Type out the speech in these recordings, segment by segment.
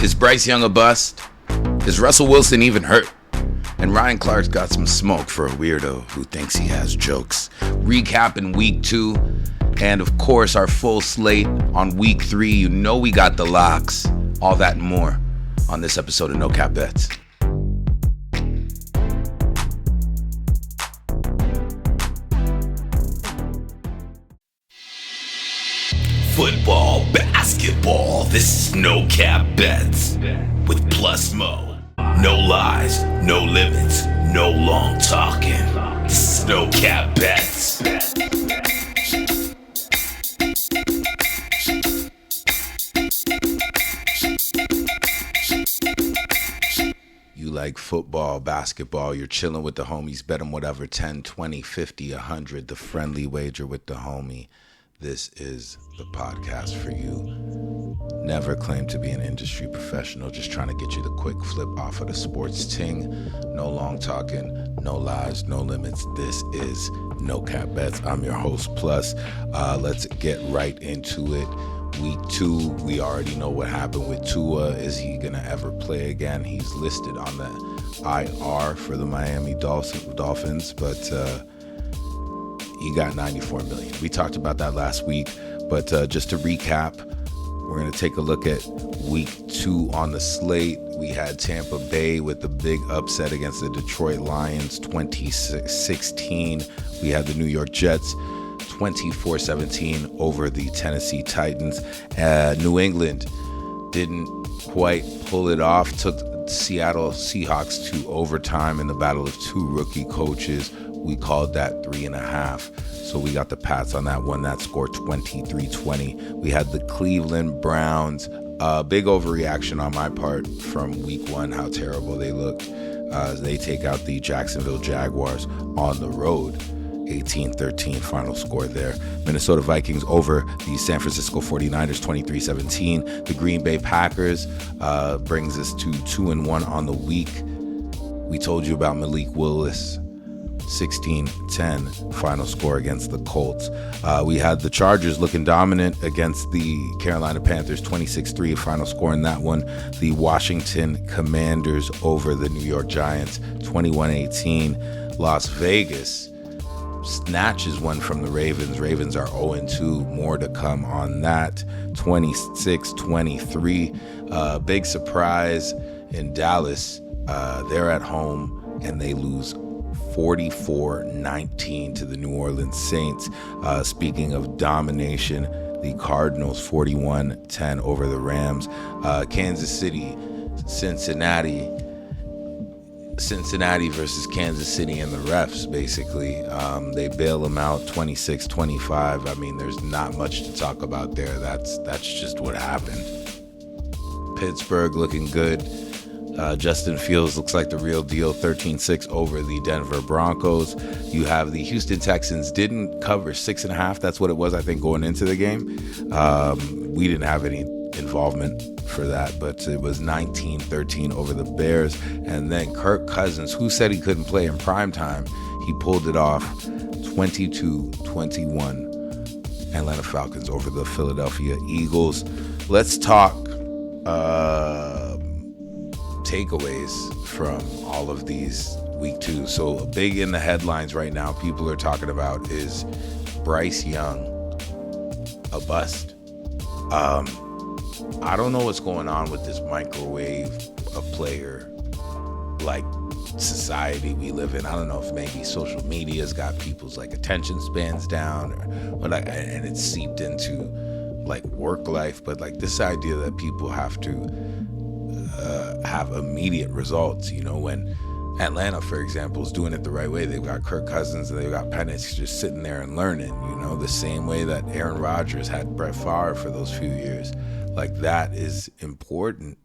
Is Bryce Young a bust? Is Russell Wilson even hurt? And Ryan Clark's got some smoke for a weirdo who thinks he has jokes. Recapping week 2, and of course our full slate on week 3. You know we got the locks. All that and more on this episode of No Cap Bets. Football, basketball, this is No Cap Bets with Plus Mo. No lies, no limits, no long talking. This is No Cap Bets. You like football, basketball, you're chilling with the homies, bet them whatever, 10, 20, 50, 100, the friendly wager with the homie. This is the podcast for you. Never claim to be an industry professional, just trying to get you the quick flip off of the sports ting. No long talking, no lies, no limits. This is No Cap Bets. I'm your host, Plus. Let's get right into it. Week 2, we already know what happened with Tua. Is he going to ever play again? He's listed on the IR for the Miami Dolphins, but he got $94 million. We talked about that last week, but just to recap, we're going to take a look at week 2 on the slate. We had Tampa Bay with the big upset against the Detroit Lions, 2016. We had the New York Jets, 24-17 over the Tennessee Titans. New England didn't quite pull it off, took Seattle Seahawks to overtime in the battle of 2 rookie coaches. We called that 3.5. So we got the Pats on that one. That score 23-20. We had the Cleveland Browns. Big overreaction on my part from week 1, how terrible they looked. They take out the Jacksonville Jaguars on the road. 18-13 final score there. Minnesota Vikings over the San Francisco 49ers 23-17. The Green Bay Packers brings us to 2-1 on the week. We told you about Malik Willis. 16-10 final score against the Colts. We had the Chargers looking dominant against the Carolina Panthers, 26-3 final score in that one. The Washington Commanders over the New York Giants, 21-18. Las Vegas snatches one from the Ravens. Ravens are 0-2. More to come on that. 26-23. Big surprise in Dallas. They're at home and they lose 44-19 to the New Orleans Saints. Speaking of domination, the Cardinals 41-10 over the Rams. Kansas City, Cincinnati versus Kansas City and the refs, basically. They bail them out 26-25. I mean, there's not much to talk about there. That's just what happened. Pittsburgh looking good. Justin Fields looks like the real deal, 13-6 over the Denver Broncos. You have the Houston Texans didn't cover 6.5. That's what it was, I think, going into the game. We didn't have any involvement for that, but it was 19-13 over the Bears. And then Kirk Cousins, who said he couldn't play in primetime, he pulled it off, 22-21. Atlanta Falcons over the Philadelphia Eagles. Let's talk takeaways from all of these week 2. So big in the headlines right now, people are talking about is Bryce Young a bust? I don't know what's going on with this microwave player like society we live in. I don't know if maybe social media's got people's like attention spans down or like, and it's seeped into like work life, but like this idea that people have to have immediate results. You know, when Atlanta, for example, is doing it the right way, they've got Kirk Cousins and they've got Penix just sitting there and learning, you know, the same way that Aaron Rodgers had Brett Favre for those few years. Like, that is important.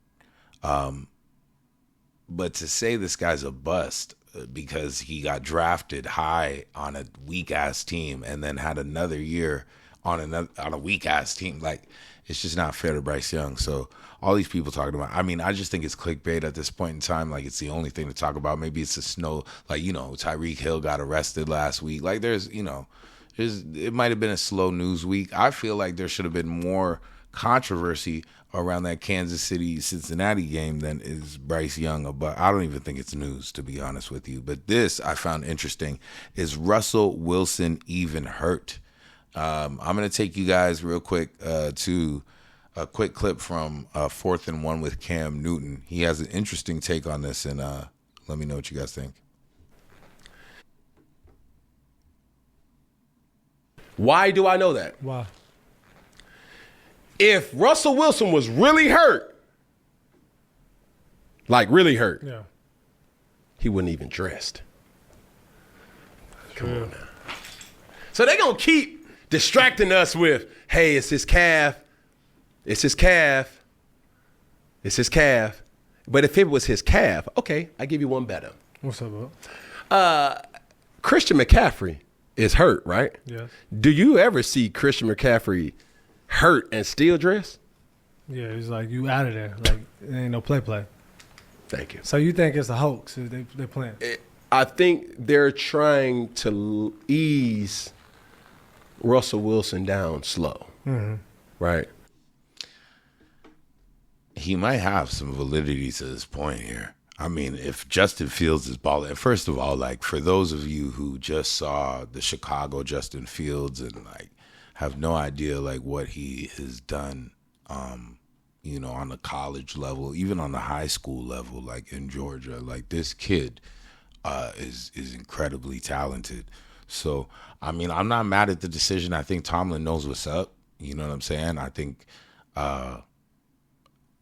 But to say this guy's a bust because he got drafted high on a weak-ass team and then had another year on a weak-ass team, like, it's just not fair to Bryce Young. So all these people talking about, I mean, I just think it's clickbait at this point in time. Like, it's the only thing to talk about. Maybe it's like, you know, Tyreek Hill got arrested last week. Like, it might have been a slow news week. I feel like there should have been more controversy around that Kansas City-Cincinnati game than is Bryce Young. But I don't even think it's news, to be honest with you. But this I found interesting. Is Russell Wilson even hurt? I'm going to take you guys real quick to a quick clip from 4th and 1 with Cam Newton. He has an interesting take on this, and let me know what you guys think. Why do I know that? Why? If Russell Wilson was really hurt, like really hurt, Yeah. he wouldn't even dressed. Come True. on now. So they're going to keep distracting us with, hey, it's his calf. It's his calf. It's his calf. But if it was his calf, okay, I give you one better. What's up, bro? Christian McCaffrey is hurt, right? Yes. Do you ever see Christian McCaffrey hurt and still dress? Yeah, it's like you out of there. Like, it ain't no play. Thank you. So you think it's a hoax? They playing? I think they're trying to ease Russell Wilson down slow, right? He might have some validity to this point here. I mean, if Justin Fields is balling, first of all, like for those of you who just saw the Chicago Justin Fields and like have no idea like what he has done, you know, on the college level, even on the high school level, like in Georgia, like this kid is incredibly talented. So, I mean, I'm not mad at the decision. I think Tomlin knows what's up. You know what I'm saying? I think.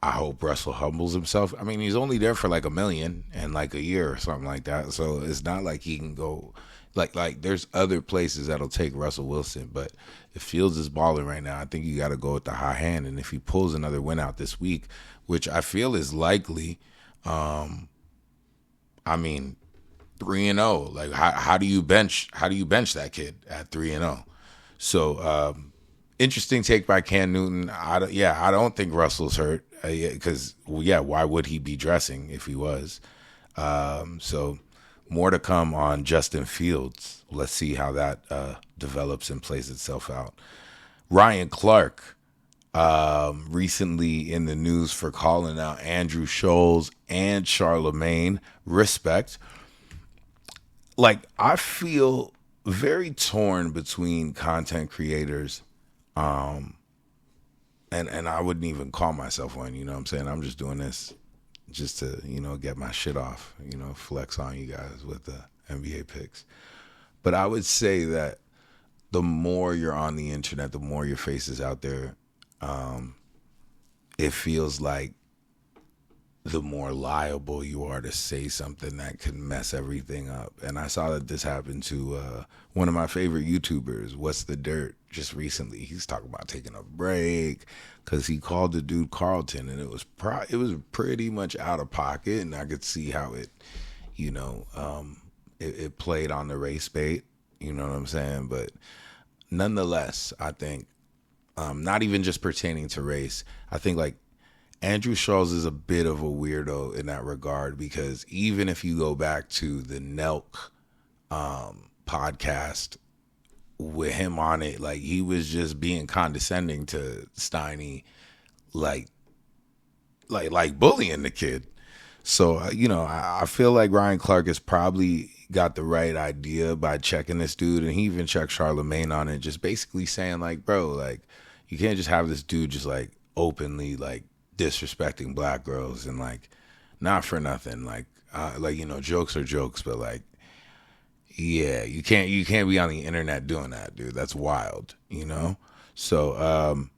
I hope Russell humbles himself. I mean, he's only there for like $1 million and like a year or something like that. So it's not like he can go like there's other places that'll take Russell Wilson. But if Fields is balling right now, I think you got to go with the high hand. And if he pulls another win out this week, which I feel is likely, I mean, 3-0. Like how do you bench that kid at 3-0? So interesting take by Cam Newton. I don't think Russell's hurt. Because, why would he be dressing if he was? So more to come on Justin Fields. Let's see how that develops and plays itself out. Ryan Clark recently in the news for calling out Andrew Scholes and Charlemagne. Respect. Like, I feel very torn between content creators and I wouldn't even call myself one, you know what I'm saying? I'm just doing this just to, you know, get my shit off, you know, flex on you guys with the NBA picks. But I would say that the more you're on the internet, the more your face is out there, it feels like the more liable you are to say something that could mess everything up. And I saw that this happened to one of my favorite YouTubers, What's the Dirt, just recently. He's talking about taking a break because he called the dude Carlton, and it was pretty much out of pocket, and I could see how it, you know, it played on the race bait, you know what I'm saying? But nonetheless, I think not even just pertaining to race, I think like Andrew Scholes is a bit of a weirdo in that regard, because even if you go back to the Nelk podcast with him on it, like he was just being condescending to Steiny, like bullying the kid. So, you know, I feel like Ryan Clark has probably got the right idea by checking this dude, and he even checked Charlemagne on it, just basically saying like, bro, like you can't just have this dude just like openly like disrespecting black girls, and like not for nothing, like you know, jokes are jokes, but like, yeah, you can't be on the internet doing that, dude. That's wild, you know? So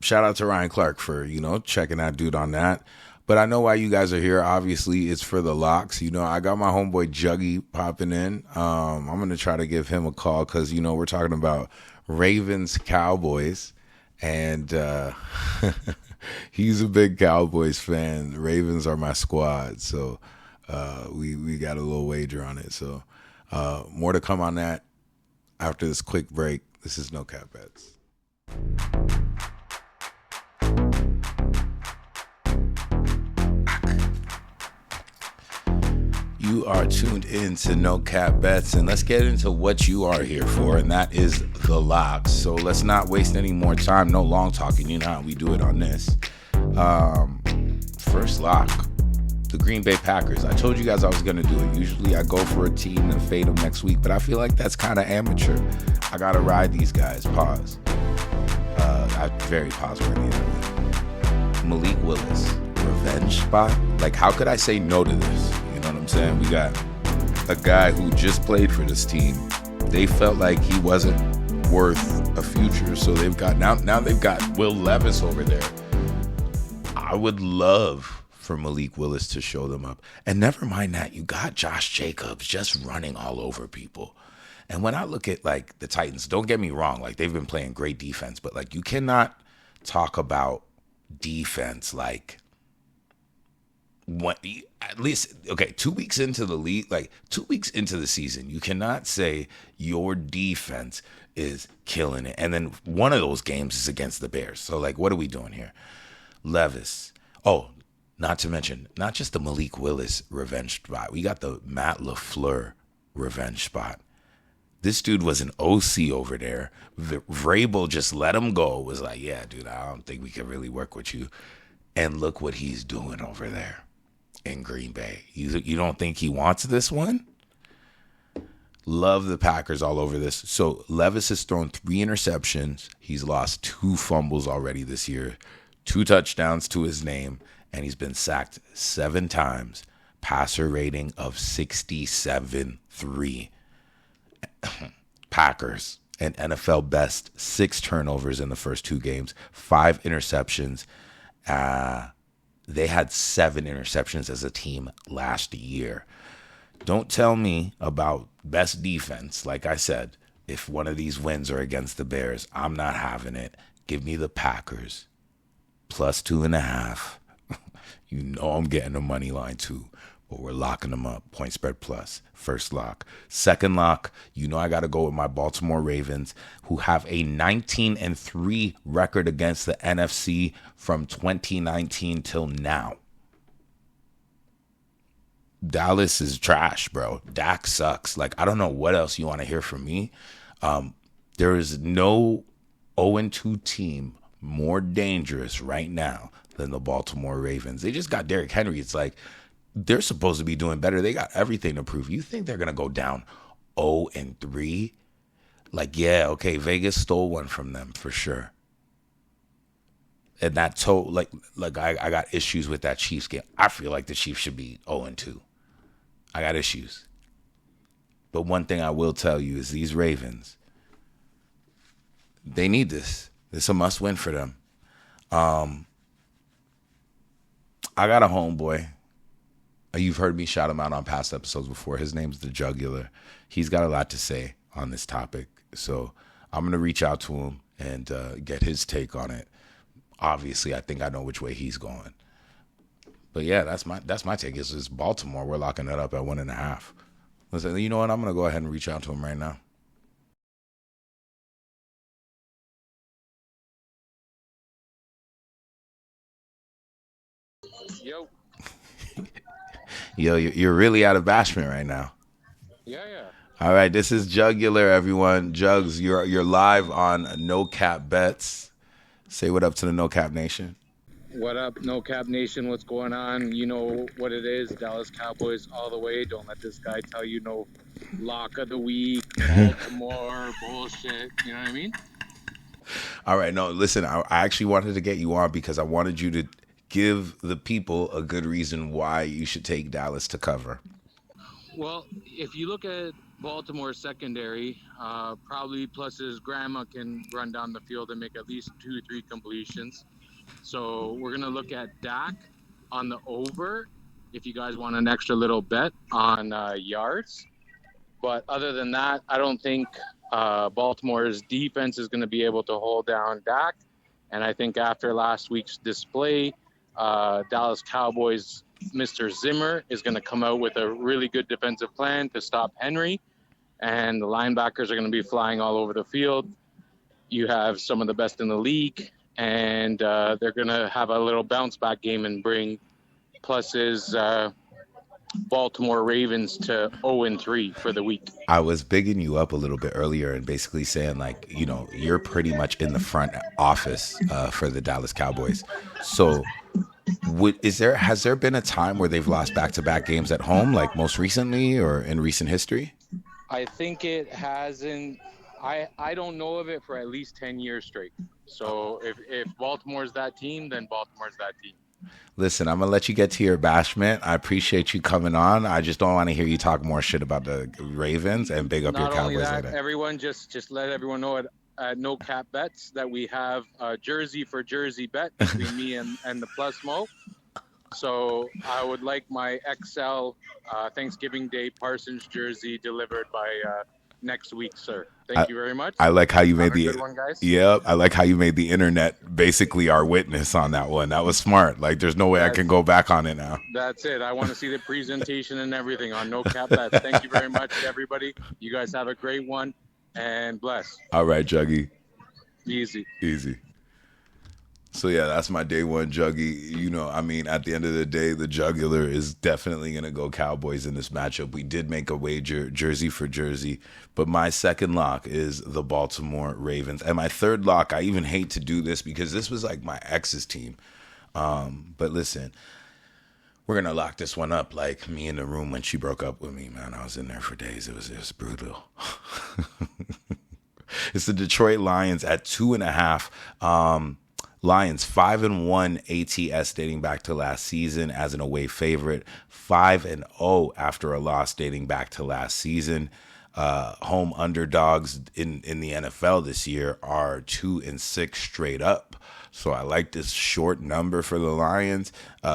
shout out to Ryan Clark for, you know, checking that dude on that. But I know why you guys are here. Obviously, it's for the locks. You know, I got my homeboy Juggy popping in. I'm going to try to give him a call because, you know, we're talking about Ravens Cowboys, and he's a big Cowboys fan. The Ravens are my squad, so we got a little wager on it. So more to come on that after this quick break. This is No Cap Bets. You are tuned in to No Cap Bets, and let's get into what you are here for, and that is the locks. So let's not waste any more time. No long talking. You know how we do it on this. First lock, the Green Bay Packers. I told you guys I was going to do it. Usually I go for a team and fade them next week, but I feel like that's kind of amateur. I got to ride these guys. Pause. Very pause-worthy. Malik Willis, revenge spot? Like, how could I say no to this? You know what I'm saying? We got a guy who just played for this team. They felt like he wasn't worth a future, so they've got now they've got Will Levis over there. I would love for Malik Willis to show them up. And never mind that, you got Josh Jacobs just running all over people. And when I look at, like, the Titans, don't get me wrong, like, they've been playing great defense, but, like, you cannot talk about defense like what, at least, okay, 2 weeks into the league, like 2 weeks into the season, you cannot say your defense is killing it. And then one of those games is against the Bears. So, like, what are we doing here? Levis. Oh, not to mention, not just the Malik Willis revenge spot. We got the Matt LaFleur revenge spot. This dude was an OC over there. Vrabel just let him go. Was like, yeah, dude, I don't think we can really work with you. And look what he's doing over there in Green Bay. You don't think he wants this one? Love the Packers all over this. So Levis has thrown 3 interceptions. He's lost 2 fumbles already this year, 2 touchdowns to his name, and he's been sacked 7 times. Passer rating of 67.3. Packers, an NFL best, 6 turnovers in the first 2 games, 5 interceptions. They had 7 interceptions as a team last year. Don't tell me about best defense. Like I said, if one of these wins are against the Bears, I'm not having it. Give me the Packers plus 2.5. You know I'm getting a money line too. But we're locking them up. Point spread plus. First lock. Second lock, you know I got to go with my Baltimore Ravens, who have a 19-3 record against the NFC from 2019 till now. Dallas is trash, bro. Dak sucks. Like, I don't know what else you want to hear from me. There is no 0-2 team more dangerous right now than the Baltimore Ravens. They just got Derrick Henry. It's like, they're supposed to be doing better. They got everything to prove. You think they're going to go down 0-3? Like, yeah, okay, Vegas stole one from them for sure. And that like I got issues with that Chiefs game. I feel like the Chiefs should be 0-2. I got issues. But one thing I will tell you is these Ravens, they need this. It's a must win for them. I got a homeboy. You've heard me shout him out on past episodes before. His name's The Jugular. He's got a lot to say on this topic. So I'm going to reach out to him and get his take on it. Obviously, I think I know which way he's going. But yeah, that's my take. Is Baltimore. We're locking it up at 1.5. Listen, you know what? I'm going to go ahead and reach out to him right now. Yo. Yo, you're really out of bashment right now. Yeah. All right, this is Jugular, everyone. Jugs, you're live on No Cap Bets. Say what up to the No Cap Nation. What up, No Cap Nation? What's going on? You know what it is. Dallas Cowboys all the way. Don't let this guy tell you no lock of the week, Baltimore, bullshit. You know what I mean? All right, no, listen, I actually wanted to get you on because I wanted you to give the people a good reason why you should take Dallas to cover. Well, if you look at Baltimore's secondary, probably plus his grandma can run down the field and make at least 2-3 completions. So we're going to look at Dak on the over if you guys want an extra little bet on yards. But other than that, I don't think Baltimore's defense is going to be able to hold down Dak. And I think after last week's display, Dallas Cowboys, Mr. Zimmer is going to come out with a really good defensive plan to stop Henry, and the linebackers are going to be flying all over the field. You have some of the best in the league, and they're going to have a little bounce back game and bring plus his Baltimore Ravens to 0-3 for the week. I was bigging you up a little bit earlier and basically saying, like, you know, you're pretty much in the front office for the Dallas Cowboys. So has there been a time where they've lost back-to-back games at home, like most recently or in recent history? I think it hasn't. I don't know of it for at least 10 years straight. So if Baltimore's that team, then Baltimore's that team. Listen, I'm going to let you get to your bashment. I appreciate you coming on. I just don't want to hear you talk more shit about the Ravens, and big up your Cowboys later. Everyone, just let everyone know at No Cap Bets that we have a jersey for jersey bet between me and the Plus Mo. So I would like my XL Thanksgiving Day Parsons jersey delivered by next week, sir. Thank you very much. I like how you made good one, guys. Yep, I like how you made the internet basically our witness on that one. That was smart. Like, there's no way I can go back on it now. That's it. I want to see the presentation and everything on No Cap Bets. Thank you very much, everybody. You guys have a great one, and bless. All right, Juggy. Easy. So, yeah, that's my day one Juggy. You know, I mean, at the end of the day, the jugular is definitely going to go Cowboys in this matchup. We did make a wager, jersey for jersey, but my second lock is the Baltimore Ravens. And my third lock, I even hate to do this because this was like my ex's team. But listen, we're going to lock this one up like me in the room when she broke up with me, man. I was in there for days. It was brutal. It's the Detroit Lions at 2.5. Lions 5-1 ATS dating back to last season as an away favorite, 5-0 after a loss dating back to last season. Home underdogs in the NFL this year are 2-6 straight up. So I like this short number for the Lions.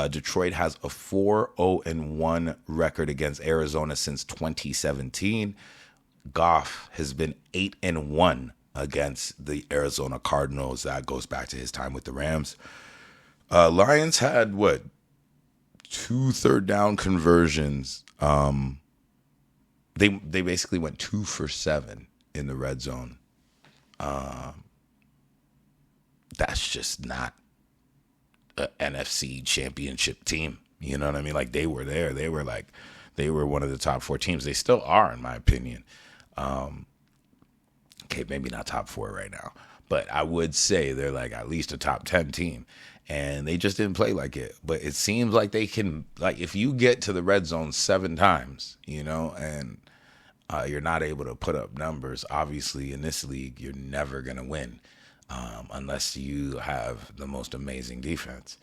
Detroit has a 4-0-1 record against Arizona since 2017. Goff has been 8-1 against the Arizona Cardinals. That goes back to his time with the Rams. Lions had, 2 third down conversions. They basically went 2 for 7 in the red zone. That's just not an NFC championship team. You know what I mean? Like, they were there. They were one of the top 4 teams. They still are, in my opinion. Okay, maybe not top 4 right now, but I would say they're like at least a top 10 team, and they just didn't play like it. But it seems like they can, like, if you get to the red zone 7 times, you know, and you're not able to put up numbers, obviously in this league, you're never going to win unless you have the most amazing defense,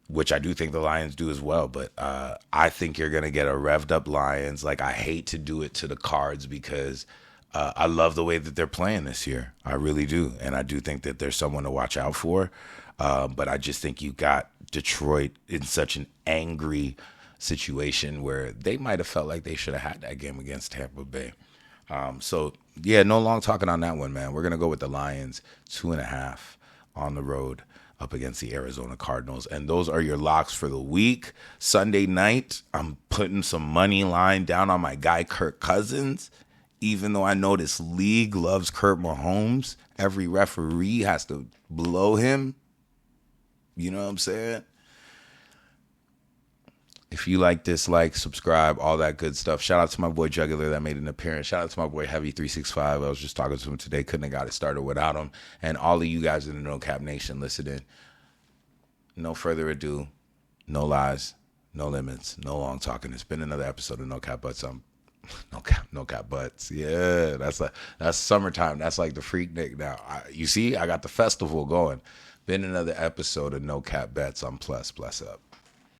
which I do think the Lions do as well. But I think you're going to get a revved up Lions. Like, I hate to do it to the Cards because I love the way that they're playing this year. I really do. And I do think that there's someone to watch out for. But I just think you got Detroit in such an angry situation where they might have felt like they should have had that game against Tampa Bay. So, yeah, no long talking on that one, man. We're going to go with the Lions, 2.5 on the road up against the Arizona Cardinals. And those are your locks for the week. Sunday night, I'm putting some money line down on my guy Kirk Cousins. Even though I know this league loves Kurt Mahomes, every referee has to blow him. You know what I'm saying? If you like, dislike, subscribe, all that good stuff. Shout out to my boy Jugular that made an appearance. Shout out to my boy Heavy365. I was just talking to him today. Couldn't have got it started without him. And all of you guys in the No Cap Nation listening. No further ado. No lies. No limits. No long talking. It's been another episode of No Cap Butts. No cap butts. Yeah, that's summertime. That's like the freak nick now. You see, I got the festival going. Been another episode of No Cap Bets. I'm Plus. Bless up.